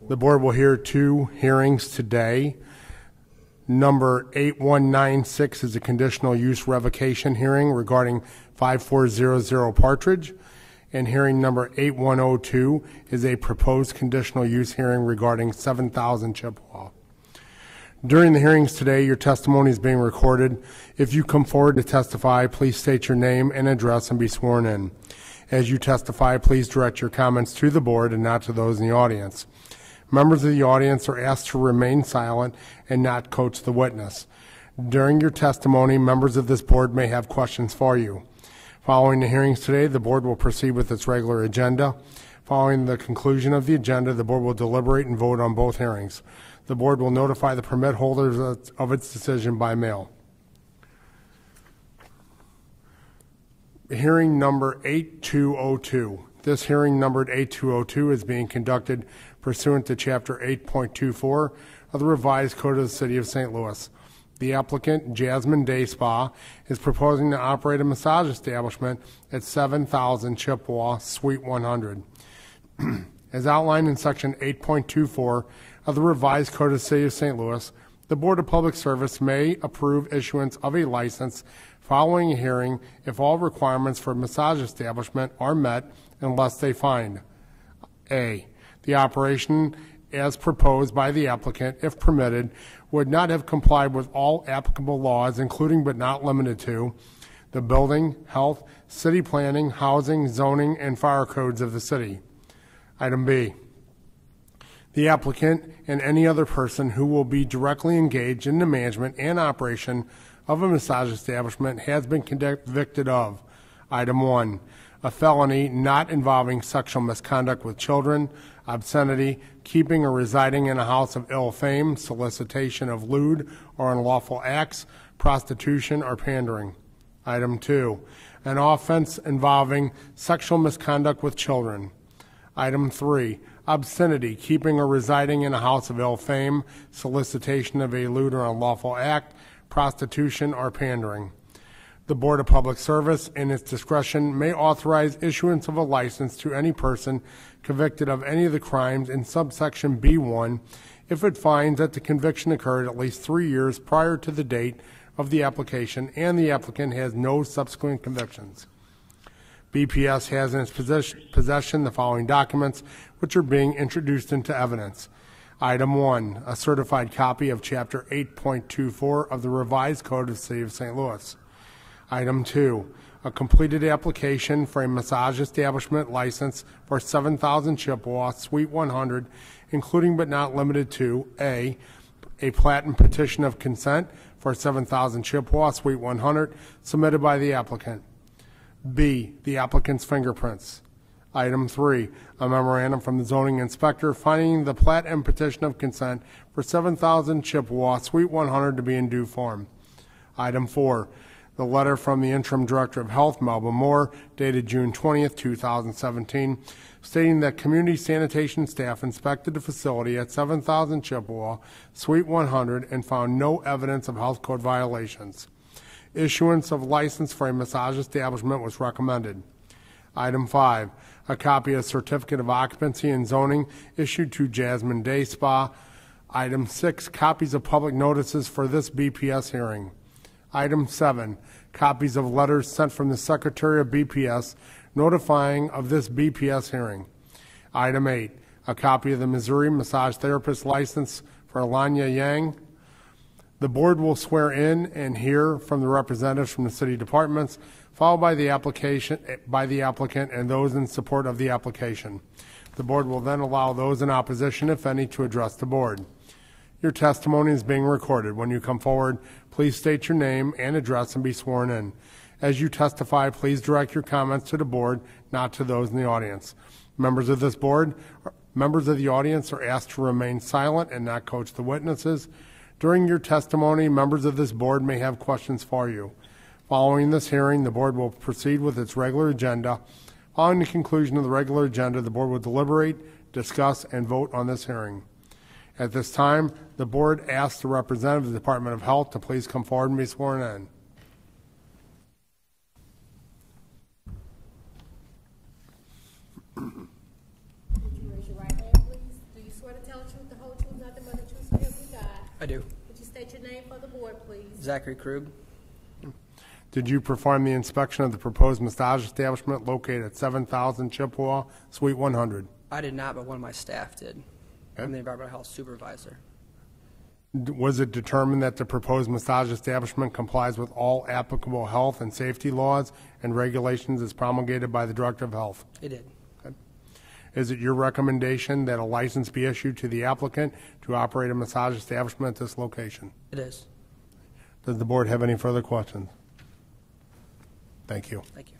The board will hear two hearings today. Number 8196 is a conditional use revocation hearing regarding 5400 Partridge, and hearing number 8102 is a proposed conditional use hearing regarding 7000 Chippewa. During the hearings today, your testimony is being recorded. If you come forward to testify, please state your name and address and be sworn in. As you testify, please direct your comments to the board and not to those in the audience. Members of the audience are asked to remain silent and not coach the witness. During your testimony, members of this board may have questions for you. Following the hearings today, the board will proceed with its regular agenda. Following the conclusion of the agenda, the board will deliberate and vote on both hearings. The board will notify the permit holders of its decision by mail. Hearing number 8202. This hearing numbered 8202 is being conducted pursuant to Chapter 8.24 of the Revised Code of the City of St. Louis. The applicant, Jasmine Day Spa, is proposing to operate a massage establishment at 7000 Chippewa, Suite 100. As outlined in Section 8.24 of the Revised Code of the City of St. Louis, the Board of Public Service may approve issuance of a license following a hearing if all requirements for a massage establishment are met unless they find A, the operation as proposed by the applicant, if permitted, would not have complied with all applicable laws, including but not limited to the building, health, city planning, housing, zoning, and fire codes of the city. Item B, the applicant and any other person who will be directly engaged in the management and operation of a massage establishment has been convicted of, item 1, a felony not involving sexual misconduct with children, obscenity, keeping or residing in a house of ill fame, solicitation of lewd or unlawful acts, prostitution, or pandering. Item 2, an offense involving sexual misconduct with children. Item 3, obscenity, keeping or residing in a house of ill fame, solicitation of a lewd or unlawful act, prostitution, or pandering. The Board of Public Service, in its discretion, may authorize issuance of a license to any person convicted of any of the crimes in subsection B1 if it finds that the conviction occurred at least 3 years prior to the date of the application and the applicant has no subsequent convictions. BPS has in its possession the following documents, which are being introduced into evidence. Item 1, a certified copy of Chapter 8.24 of the Revised Code of the City of St. Louis. Item 2, a completed application for a massage establishment license for 7000 Chippewa, Suite 100, including but not limited to A plat and petition of consent for 7000 Chippewa, Suite 100, submitted by the applicant. B, the applicant's fingerprints. Item 3, a memorandum from the zoning inspector finding the plat and petition of consent for 7000 Chippewa, Suite 100 to be in due form. Item 4, the letter from the interim director of health, Melba Moore, dated June 20th, 2017, stating that community sanitation staff inspected the facility at 7000 Chippewa, Suite 100, and found no evidence of health code violations. Issuance of license for a massage establishment was recommended. Item 5, a copy of certificate of occupancy and zoning issued to Jasmine Day Spa. Item 6, copies of public notices for this BPS hearing. Item 7, copies of letters sent from the Secretary of BPS notifying of this BPS hearing. Item 8, a copy of the Missouri Massage Therapist license for Alanya Yang. The board will swear in and hear from the representatives from the city departments, followed by the applicant and those in support of the application. The board will then allow those in opposition, if any, to address the board. Your testimony is being recorded. When you come forward, please state your name and address and be sworn in. As you testify, please direct your comments to the board, not to those in the audience. Members of this board, members of the audience are asked to remain silent and not coach the witnesses. During your testimony, members of this board may have questions for you. Following this hearing, the board will proceed with its regular agenda. Following the conclusion of the regular agenda, the board will deliberate, discuss, and vote on this hearing. At this time, the board asks the representative of the Department of Health to please come forward and be sworn in. Would you raise your right hand, please? Do you swear I do. Would you state your name for the board, please? Zachary Krug. Did you perform the inspection of the proposed massage establishment located at 7,000 Chippewa, Suite 100? I did not, but one of my staff did. I'm the environmental health supervisor. Was it determined that the proposed massage establishment complies with all applicable health and safety laws and regulations as promulgated by the Director of Health? It did. Is it your recommendation that a license be issued to the applicant to operate a massage establishment at this location? It is. Does the board have any further questions? Thank you. Thank you.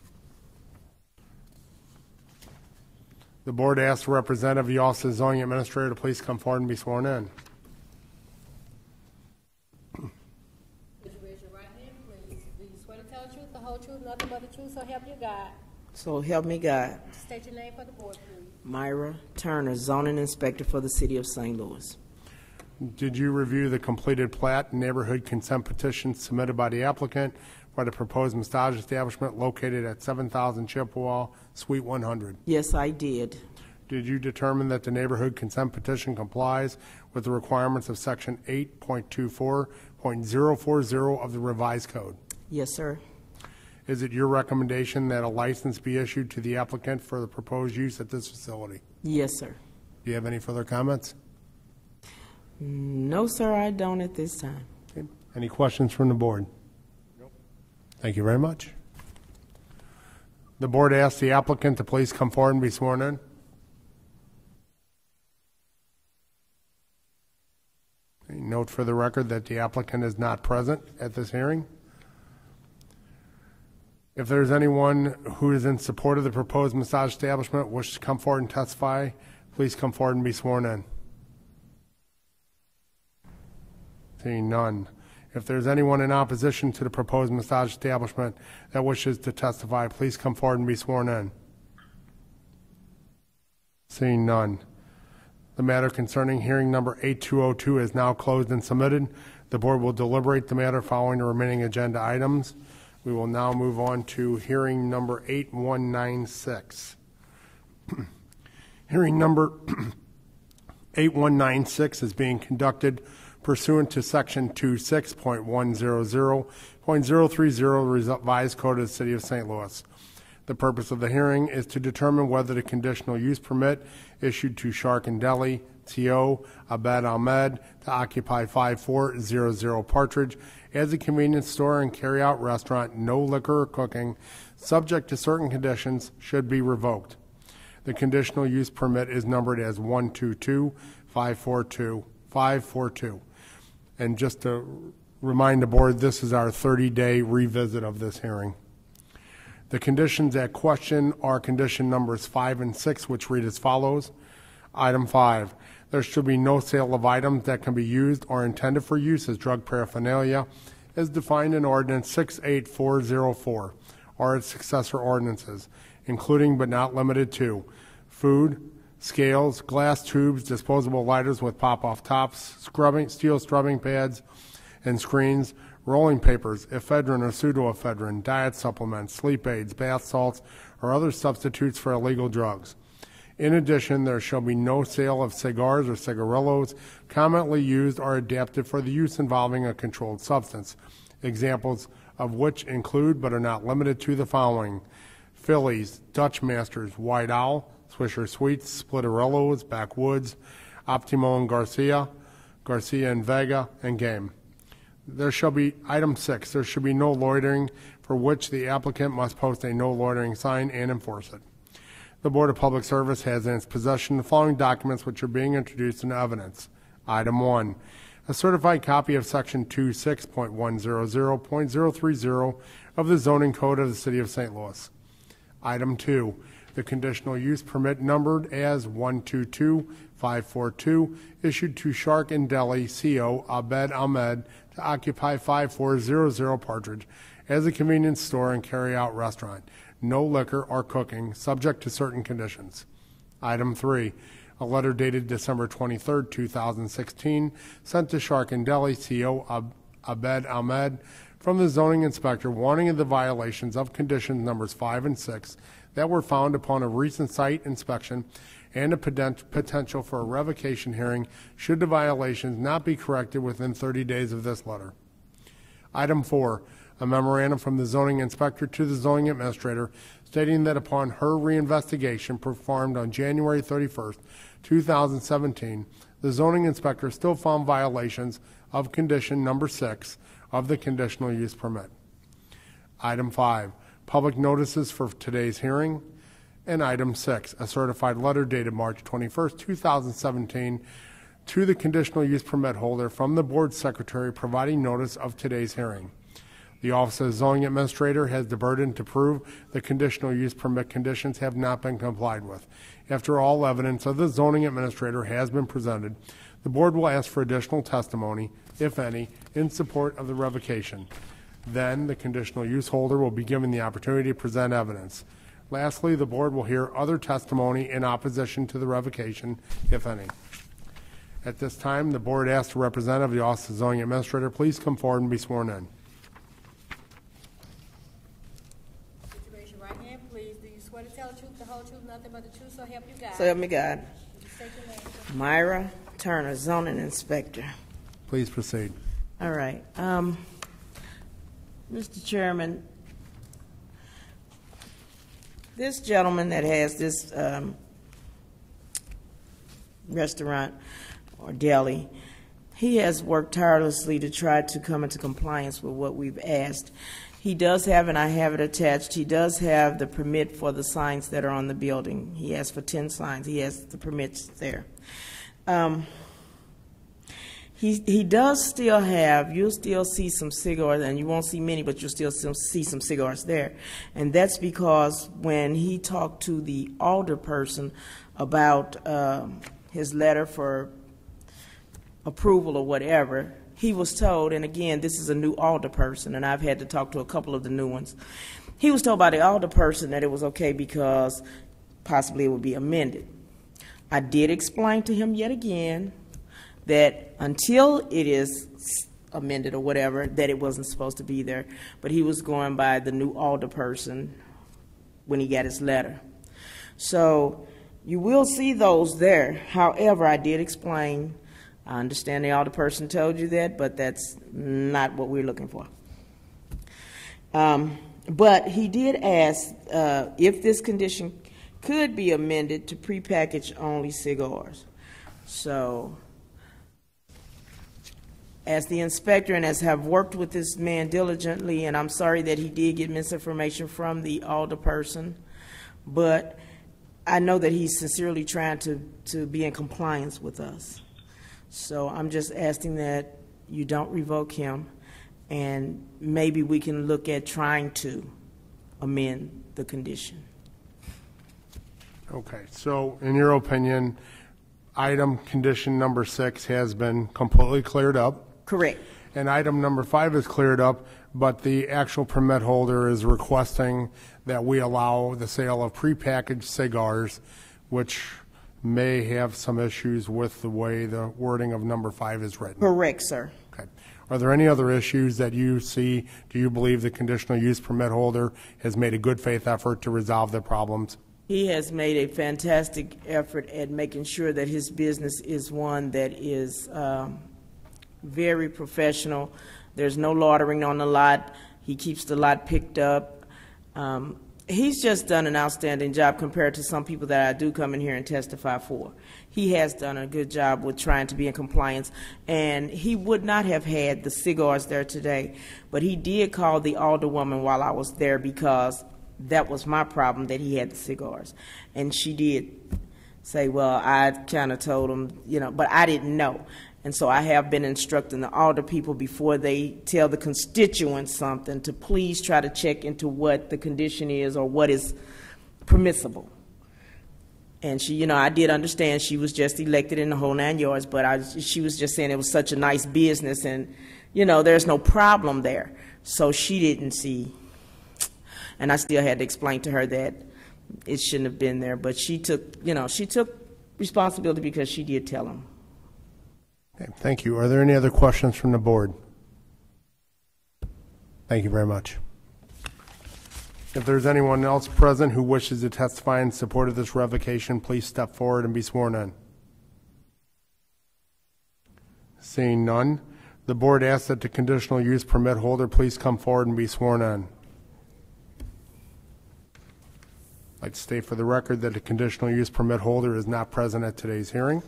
The board asks the representative of the Office of the Zoning Administrator to please come forward and be sworn in. Would you raise your right hand, please? Do you swear to tell the truth, the whole truth, nothing but the truth, so help you God? So help me God. State your name for the board, please. Myra Turner, zoning inspector for the city of St. Louis. Did you review the completed plat and neighborhood consent petition submitted by the applicant for the proposed massage establishment located at 7,000 Chippewa, Suite 100? Yes, I did. Did you determine that the neighborhood consent petition complies with the requirements of Section 8.24.040 of the revised code? Yes, sir. Is it your recommendation that a license be issued to the applicant for the proposed use at this facility? Yes, sir. Do you have any further comments? No, sir, I don't at this time. Okay. Any questions from the board? Thank you very much. The board asks the applicant to please come forward and be sworn in. Okay. Note for the record that the applicant is not present at this hearing. If there's anyone who is in support of the proposed massage establishment wishes to come forward and testify, please come forward and be sworn in. Seeing none. If there's anyone in opposition to the proposed massage establishment that wishes to testify, please come forward and be sworn in. Seeing none. The matter concerning hearing number 8202 is now closed and submitted. The board will deliberate the matter following the remaining agenda items. We will now move on to hearing number 8196. Hearing number 8196 is being conducted pursuant to Section 26.100.030 Revised Code of the City of St. Louis. The purpose of the hearing is to determine whether the conditional use permit issued to Shark and Deli, T.O. Abed Ahmed, to occupy 5400 Partridge as a convenience store and carry-out restaurant, no liquor or cooking, subject to certain conditions, should be revoked. The conditional use permit is numbered as 122-542-542. And just to remind the board, this is our 30-day revisit of this hearing. The conditions at question are condition numbers 5 and 6, which read as follows. Item 5, there should be no sale of items that can be used or intended for use as drug paraphernalia as defined in Ordinance 68404 or its successor ordinances, including but not limited to food, scales, glass tubes, disposable lighters with pop-off tops, steel scrubbing pads and screens, rolling papers, ephedrine or pseudoephedrine, diet supplements, sleep aids, bath salts, or other substitutes for illegal drugs. In addition, there shall be no sale of cigars or cigarillos commonly used or adapted for the use involving a controlled substance, examples of which include but are not limited to the following: Phillies, Dutch Masters, White Owl, Swisher Sweets, Splitterillos, Backwoods, Optimo and Garcia and Vega, and Game. There shall be, item 6, there should be no loitering, for which the applicant must post a no loitering sign and enforce it. The Board of Public Service has in its possession the following documents which are being introduced into evidence. Item 1, a certified copy of Section 26.100.030 of the Zoning Code of the City of St. Louis. Item 2, the conditional use permit numbered as 122-542 issued to Shark and Deli, C.O. Abed Ahmed, to occupy 5400 Partridge as a convenience store and carry-out restaurant, no liquor or cooking, subject to certain conditions. Item 3, a letter dated December 23, 2016, sent to Shark and Deli, C.O. Abed Ahmed, from the zoning inspector warning of the violations of conditions numbers 5 and 6 that were found upon a recent site inspection and a potential for a revocation hearing should the violations not be corrected within 30 days of this letter. Item 4, a memorandum from the zoning inspector to the zoning administrator stating that upon her reinvestigation performed on January 31st, 2017, the zoning inspector still found violations of condition number 6 of the conditional use permit. Item 5, public notices for today's hearing. And item 6, a certified letter dated March 21st, 2017 to the conditional use permit holder from the board secretary providing notice of today's hearing. The Office of the Zoning Administrator has the burden to prove the conditional use permit conditions have not been complied with. After all evidence of the zoning administrator has been presented, the board will ask for additional testimony, if any, in support of the revocation. Then the conditional use holder will be given the opportunity to present evidence. Lastly, the board will hear other testimony in opposition to the revocation, if any. At this time, the board asks a representative of the Office of the Zoning Administrator please come forward and be sworn in. Would you raise your right hand, please? Do you swear to tell the truth, the whole truth, nothing but the truth, so help you God? So help me God. Would you state your name? Myra Turner, zoning inspector. Please proceed. All right. Mr. Chairman, this gentleman that has this restaurant or deli, he has worked tirelessly to try to come into compliance with what we've asked. He does have, and I have it attached, he does have the permit for the signs that are on the building. He asked for 10 signs. He has the permits there. He does still have, you'll still see some cigars, and you won't see many, but you'll still see some cigars there. And that's because when he talked to the alderperson about his letter for approval or whatever, he was told, and again, this is a new alderperson, and I've had to talk to a couple of the new ones. He was told by the alderperson that it was okay because possibly it would be amended. I did explain to him yet again that until it is amended or whatever, that it wasn't supposed to be there. But he was going by the new alderperson when he got his letter. So you will see those there. However, I did explain, I understand the alderperson told you that, but that's not what we're looking for. But he did ask if this condition could be amended to prepackaged only cigars. So as the inspector and as have worked with this man diligently, and I'm sorry that he did get misinformation from the alderperson, but I know that he's sincerely trying to be in compliance with us. So I'm just asking that you don't revoke him, and maybe we can look at trying to amend the condition. Okay, so in your opinion, item condition number 6 has been completely cleared up. Correct. And item number 5 is cleared up, but the actual permit holder is requesting that we allow the sale of prepackaged cigars, which may have some issues with the way the wording of number 5 is written. Correct, sir. Okay. Are there any other issues that you see? Do you believe the conditional use permit holder has made a good faith effort to resolve their problems? He has made a fantastic effort at making sure that his business is one that is very professional. There's no loitering on the lot. He keeps the lot picked up. He's just done an outstanding job compared to some people that I do come in here and testify for. He has done a good job with trying to be in compliance, and he would not have had the cigars there today, but he did call the alderwoman while I was there because that was my problem, that he had the cigars. And she did say, well, I kind of told him, you know, but I didn't know. And so I have been instructing the alder people before they tell the constituents something to please try to check into what the condition is or what is permissible. And she, you know, I did understand she was just elected in the whole 9 yards, but she was just saying it was such a nice business and, you know, there's no problem there. So she didn't see, and I still had to explain to her that it shouldn't have been there, but she took, you know, she took responsibility because she did tell him. Okay, thank you. Are there any other questions from the board? Thank you very much. If there's anyone else present who wishes to testify in support of this revocation, please step forward and be sworn in. Seeing none, the board asks that the conditional use permit holder please come forward and be sworn in. I'd like to state for the record that the conditional use permit holder is not present at today's hearing.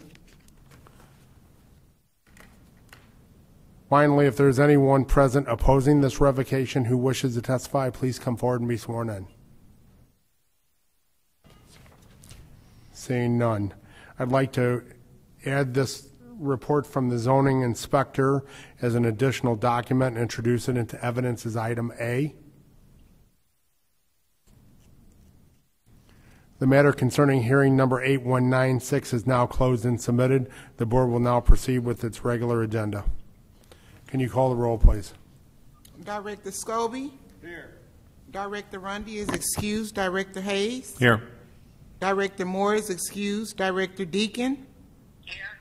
Finally, if there's anyone present opposing this revocation who wishes to testify, please come forward and be sworn in. Seeing none, I'd like to add this report from the zoning inspector as an additional document and introduce it into evidence as item A. The matter concerning hearing number 8196 is now closed and submitted. The board will now proceed with its regular agenda. Can you call the roll, please? Director Scobie? Here. Director Rundy is excused. Director Hayes? Here. Director Moore is excused. Director Deacon? Here.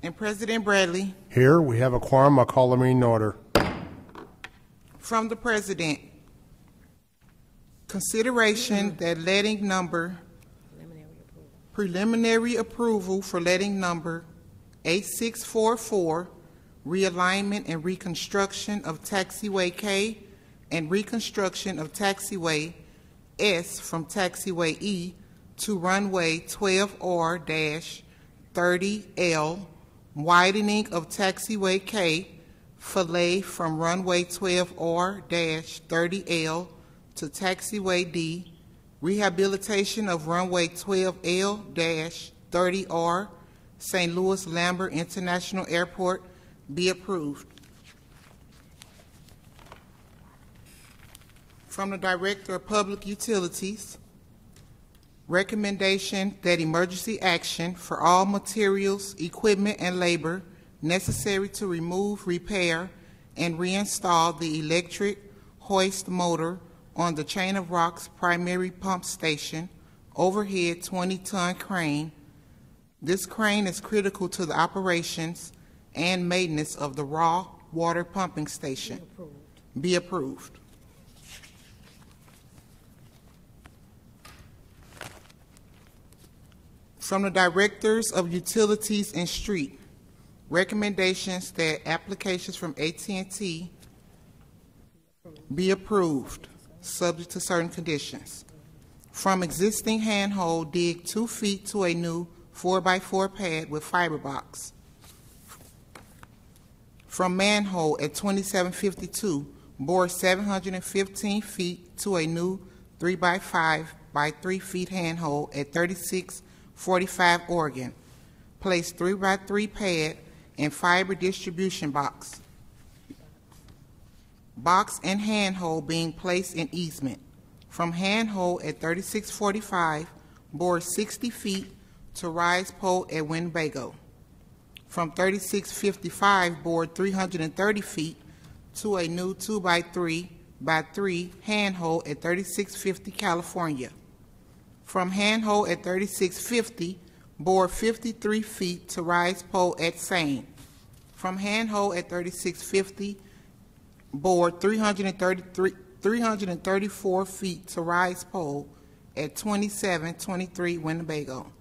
And President Bradley? Here, we have a quorum. I'll call the meeting in order. From the President, consideration that letting number, preliminary approval for letting number 8644, realignment and reconstruction of Taxiway K and reconstruction of Taxiway S from Taxiway E to runway 12R-30L, widening of Taxiway K, fillet from runway 12R-30L to Taxiway D, rehabilitation of runway 12L-30R, St. Louis Lambert International Airport, be approved. From the Director of Public Utilities, recommendation that emergency action for all materials, equipment, and labor necessary to remove, repair, and reinstall the electric hoist motor on the Chain of Rocks primary pump station overhead 20-ton crane. This crane is critical to the operations and maintenance of the raw water pumping station. Be approved. From the Directors of Utilities and Street, recommendations that applications from AT&T be approved, subject to certain conditions. From existing handhold, dig 2 feet to a new 4x4 pad with fiber box. From manhole at 2752, bore 715 feet to a new 3x5 by 3 feet handhole at 3645 Oregon. Place 3x3 pad and fiber distribution box. Box and handhole being placed in easement. From handhole at 3645, bore 60 feet to rise pole at Winnebago. From 3655, board 330 feet to a new 2x3 by 3 handhole at 3650 California. From handhole at 3650, board 53 feet to rise pole at Sane. From handhole at 3650, board 334 feet to rise pole at 2723 Winnebago.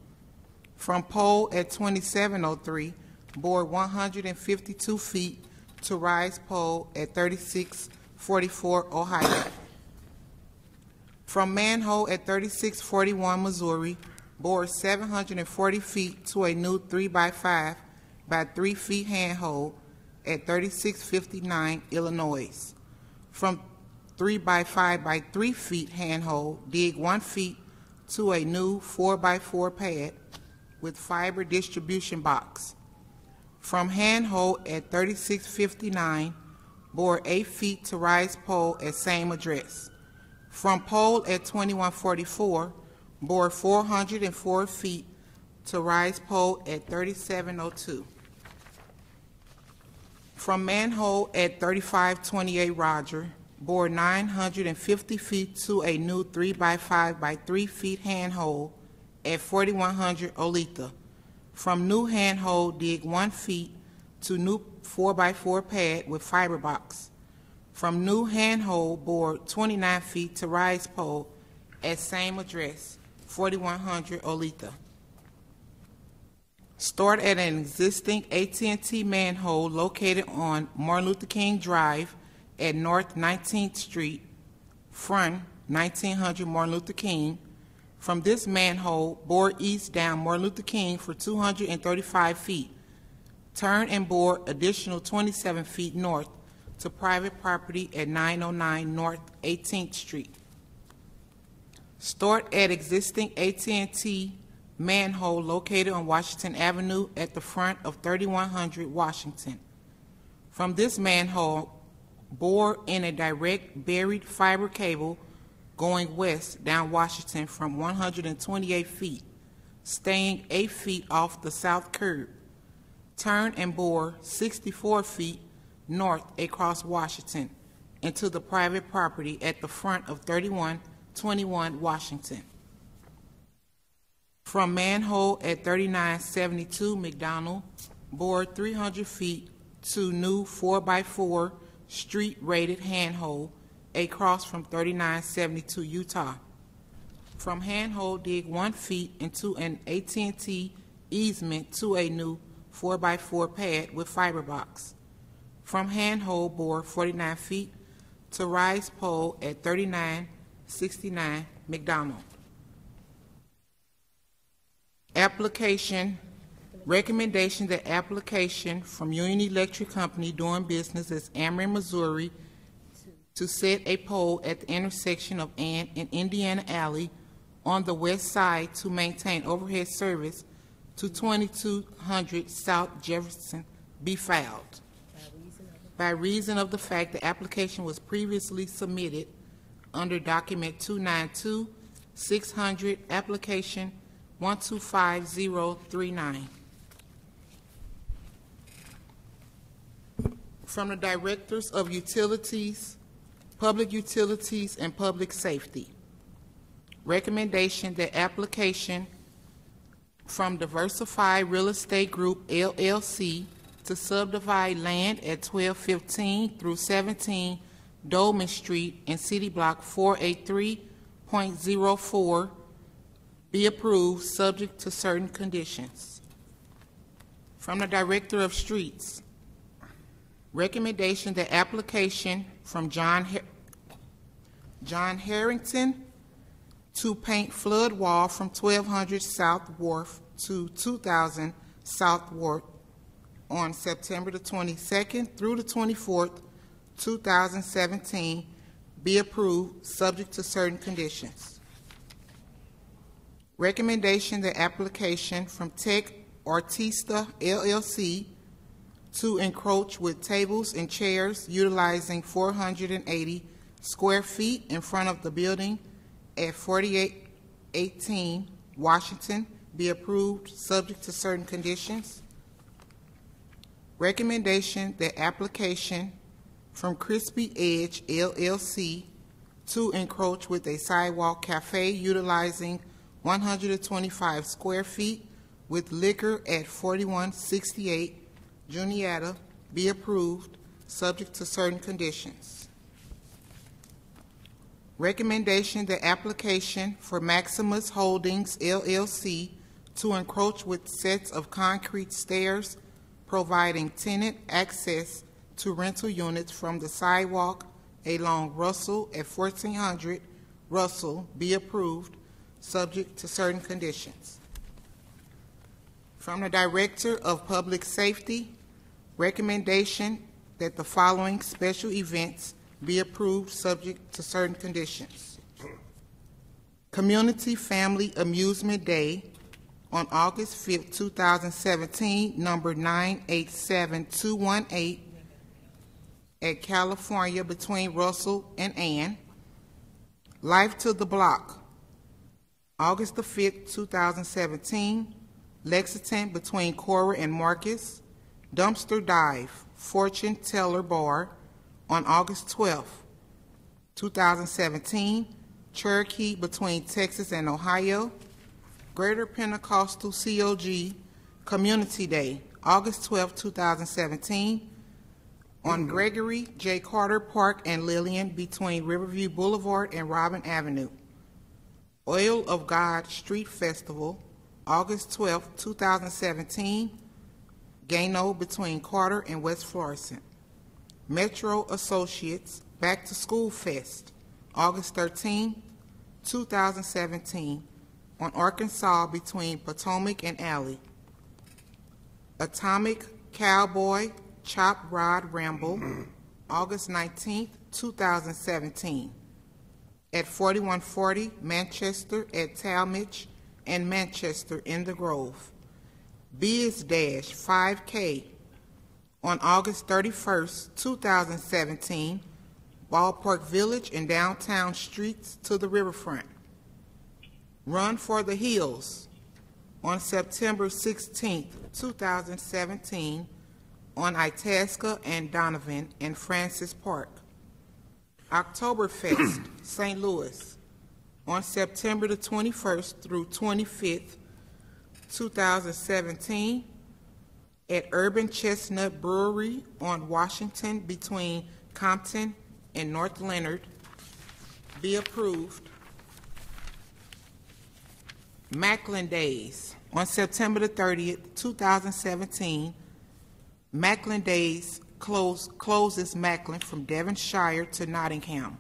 From pole at 2703, bore 152 feet to rise pole at 3644 Ohio. From manhole at 3641 Missouri, bore 740 feet to a new 3x5 by 3 feet handhole at 3659 Illinois. From 3x5 by 3 feet handhole, dig 1 feet to a new 4x4 pad with fiber distribution box. From handhole at 3659, bore 8 feet to rise pole at same address. From pole at 2144, bore 404 feet to rise pole at 3702. From manhole at 3528 Roger, bore 950 feet to a new 3x5 by 3 feet handhole at 4100 Olethe. From new handhole, dig 1 feet to new 4x4 pad with fiber box. from new handhold board 29 feet to rise pole at same address, 4100 Oletha. Stored at an existing AT&T manhole located on Martin Luther King Drive at North 19th Street, front 1900 Martin Luther King. From this manhole, bore east down Martin Luther King for 235 feet. Turn and bore additional 27 feet north to private property at 909 North 18th Street. Stored at existing AT&T manhole located on Washington Avenue at the front of 3100 Washington. From this manhole, bore in a direct buried fiber cable going west down Washington from 128 feet, staying 8 feet off the south curb. Turn and bore 64 feet north across Washington into the private property at the front of 3121 Washington. From manhole at 3972 McDonald, bore 300 feet to new 4x4 street-rated handhole across from 3972 Utah. From handhole, dig 1 feet into an AT&T easement to a new 4x4 pad with fiber box. From handhole, bore 49 feet to rise pole at 3969 McDonald. Application, recommendation that application from Union Electric Company doing business as Ameren, Missouri, to set a pole at the intersection of Ann and Indiana Alley on the west side to maintain overhead service to 2200 South Jefferson be filed. By reason of the fact the application was previously submitted under document 292-600, application 125039. From the Directors of Utilities, Public Utilities, and Public Safety. Recommendation that application from Diversified Real Estate Group, LLC, to subdivide land at 1215 through 17 Dolman Street in City Block 483.04 be approved, subject to certain conditions. From the Director of Streets, recommendation that application from John Harrington to paint flood wall from 1200 South Wharf to 2000 South Wharf on September the 22nd through the 24th, 2017, be approved, subject to certain conditions. Recommendation that application from Tech Artista, LLC, to encroach with tables and chairs utilizing 480 square feet in front of the building at 4818 Washington be approved, subject to certain conditions. Recommendation that application from Crispy Edge, LLC, to encroach with a sidewalk cafe utilizing 125 square feet with liquor at 4168 Juniata be approved, subject to certain conditions. Recommendation that application for Maximus Holdings, LLC, to encroach with sets of concrete stairs providing tenant access to rental units from the sidewalk along Russell at 1400 Russell be approved, subject to certain conditions. From the Director of Public Safety, recommendation that the following special events be approved, subject to certain conditions. Community Family Amusement Day on August 5th, 2017, number 987218 at California between Russell and Ann. Life to the Block, August the 5th, 2017, Lexington between Cora and Marcus. Dumpster Dive, Fortune Teller Bar on August 12th, 2017, Cherokee between Texas and Ohio. Greater Pentecostal COG Community Day, August 12th, 2017, on Gregory J. Carter Park and Lillian between Riverview Boulevard and Robin Avenue. Oil of God Street Festival, August 12, 2017, Gano between Carter and West Florissant. Metro Associates Back to School Fest, August 13, 2017, on Arkansas between Potomac and Alley. Atomic Cowboy Chop Rod Ramble, August 19, 2017, at 4140 Manchester at Talmadge and Manchester in the Grove. Biz Dash 5K on August 31st, 2017, Ballpark Village and downtown streets to the riverfront. Run for the Hills on September 16th, 2017, on Itasca and Donovan and Francis Park. Oktoberfest, St. Louis, on September the 21st through 25th, 2017, at Urban Chestnut Brewery on Washington between Compton and North Leonard. Be approved. Macklin Days, on September the 30th, 2017, Macklin Days closes Macklin from Devonshire to Nottingham.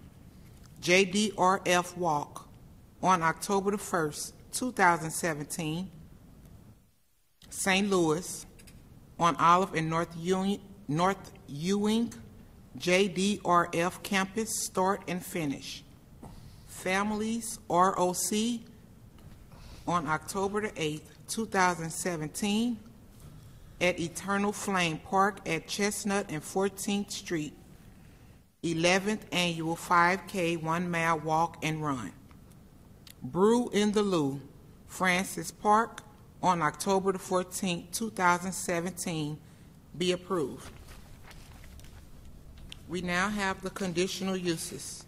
JDRF Walk on October the 1st, 2017, St. Louis, on Olive and North Ewing, JDRF Campus Start and Finish. Families ROC on October the 8th, 2017, at Eternal Flame Park at Chestnut and 14th Street, 11th Annual 5K 1 Mile Walk and Run. Brew in the Lou, Francis Park, on October the 14th, 2017, be approved. We now have the conditional uses.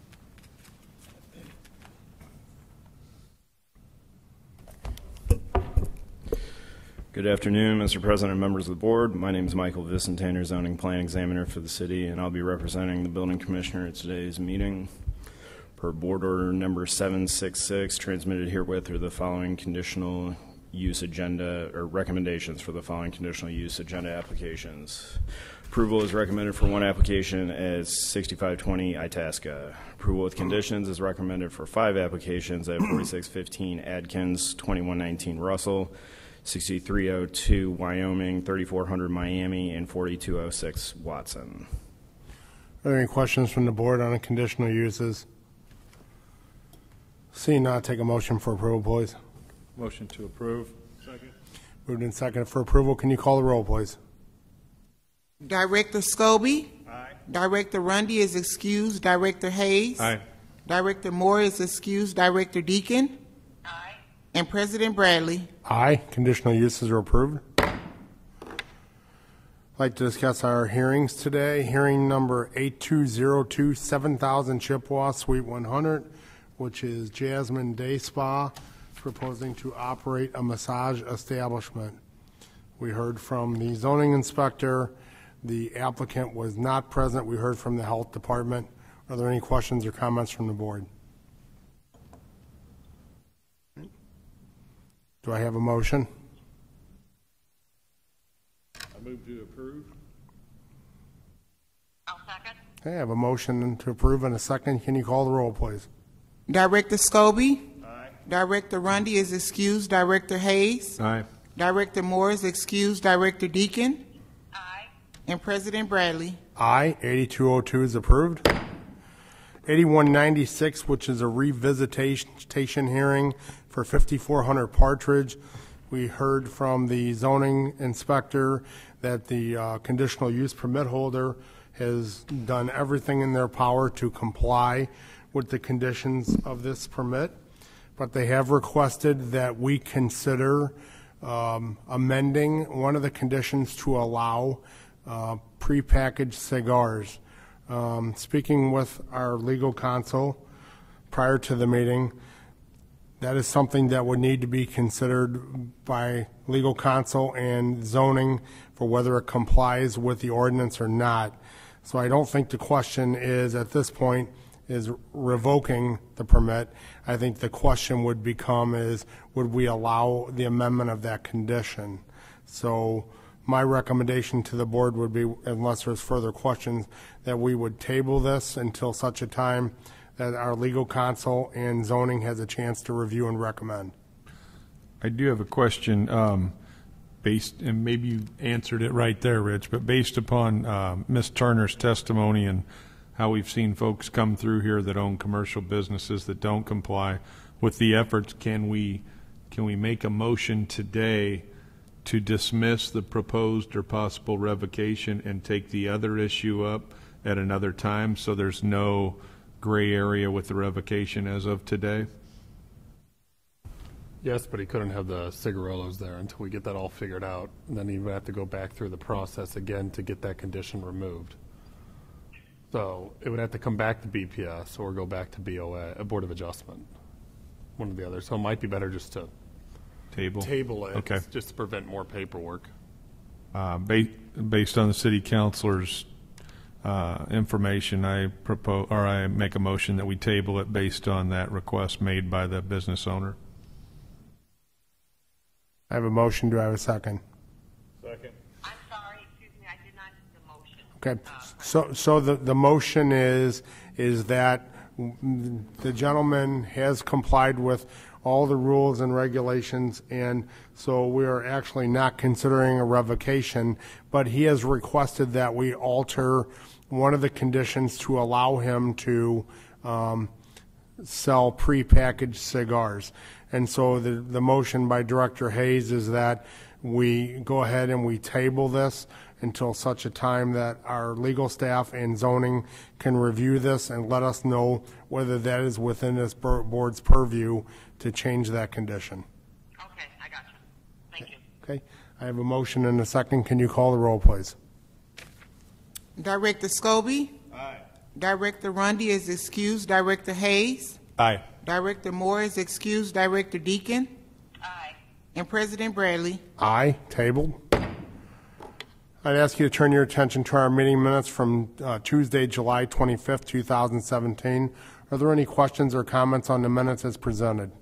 Good afternoon, Mr. President and members of the board. My name is Michael Visentainer, zoning plan examiner for the city, and I'll be representing the building commissioner at today's meeting. Per board order number 766, transmitted herewith are the following conditional use agenda, or recommendations for the following conditional use agenda applications. Approval is recommended for one application as 6520 Itasca. Approval with conditions is recommended for 5 applications at 4615 Adkins, 2119 Russell, 6302 Wyoming, 3400 Miami, and 4206 Watson. Are there any questions from the board on the conditional uses? Seeing none, take a motion for approval, please. Motion to approve. Second. Moved and seconded for approval. Can you call the roll, please? Director Scobie? Aye. Director Rundy is excused. Director Hayes? Aye. Director Moore is excused. Director Deacon? Aye. And President Bradley? Aye. Conditional uses are approved. I'd like to discuss our hearings today. Hearing number 8202, 7000 Chippewa, Suite 100, which is Jasmine Day Spa, proposing to operate a massage establishment. We heard from the zoning inspector. The applicant was not present. We heard from the health department. Are there any questions or comments from the board? Do I have a motion? I move to approve. I'll second. Okay, I have a motion to approve and a second. Can you call the roll, please? Director Scobie? Aye. Director Rundy is excused. Director Hayes? Aye. Director Moore is excused. Director Deacon? Aye. And President Bradley? Aye. 8202 is approved. 8196, which is a revisitation hearing for 5400 Partridge. We heard from the zoning inspector that the conditional use permit holder has done everything in their power to comply with the conditions of this permit, but they have requested that we consider amending one of the conditions to allow prepackaged cigars. Speaking with our legal counsel prior to the meeting, that is something that would need to be considered by legal counsel and zoning for whether it complies with the ordinance or not. So I don't think the question is, at this point, is revoking the permit. I think the question would become is, would we allow the amendment of that condition? So my recommendation to the board would be, unless there's further questions, that we would table this until such a time that our legal counsel and zoning has a chance to review and recommend. I do have a question, based, and maybe you answered it right there, Rich, but based upon Ms. Turner's testimony and how we've seen folks come through here that own commercial businesses that don't comply with the efforts, can we make a motion today to dismiss the proposed or possible revocation and take the other issue up at another time so there's no gray area with the revocation as of today? Yes, but he couldn't have the cigarillos there until we get that all figured out. And then he would have to go back through the process again to get that condition removed. So it would have to come back to BPS or go back to BOA, a Board of Adjustment, one or the other. So it might be better just to table it, Okay. just to prevent more paperwork. Based on the city councilor's information, I make a motion that we table it based on that request made by the business owner. I have a motion. Do I have a second? Second. I'm sorry, excuse me, I did not do the motion. Okay, so the motion is that the gentleman has complied with all the rules and regulations, and so we are actually not considering a revocation, but he has requested that we alter one of the conditions to allow him to sell prepackaged cigars. And so the motion by Director Hayes is that we go ahead and we table this until such a time that our legal staff and zoning can review this and let us know whether that is within this board's purview to change that condition. Okay, I got you. Thank you. Okay, I have a motion and a second. Can you call the roll, please? Director Scobie? Aye. Director Rundy is excused. Director Hayes? Aye. Director Moore is excused. Director Deacon? Aye. And President Bradley? Aye, tabled. I'd ask you to turn your attention to our meeting minutes from Tuesday, July 25th, 2017. Are there any questions or comments on the minutes as presented?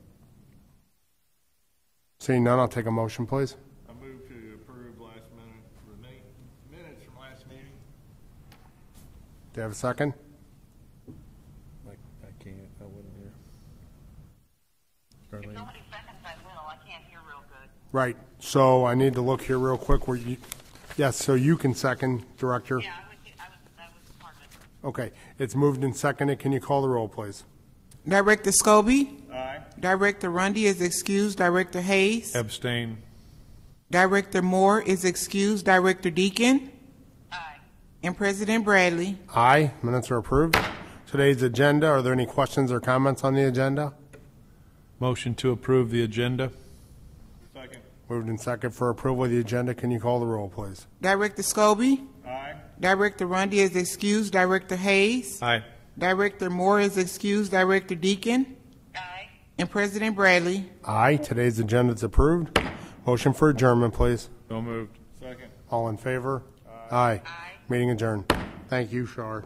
Seeing none, I'll take a motion, please. I move to approve minutes from last meeting. Do you have a second? I can't, I wasn't here. If nobody seconds, I will. I can't hear real good. Right, so I need to look here real quick. Yes, so you can second, Director. Yeah, I was part of it. Okay, it's moved and seconded. Can you call the roll, please? Director Scobie? Aye. Director Rundy is excused. Director Hayes? Abstain. Director Moore is excused. Director Deacon? Aye. And President Bradley? Aye, minutes are approved. Today's agenda, are there any questions or comments on the agenda? Motion to approve the agenda. Second. Moved and second for approval of the agenda. Can you call the roll, please? Director Scobie? Aye. Director Rundy is excused. Director Hayes? Aye. Director Moore is excused. Director Deacon? Aye. And President Bradley? Aye, today's agenda is approved. Motion for adjournment, please. So moved. Second. All in favor? Aye. Aye. Meeting adjourned. Thank you, Shar.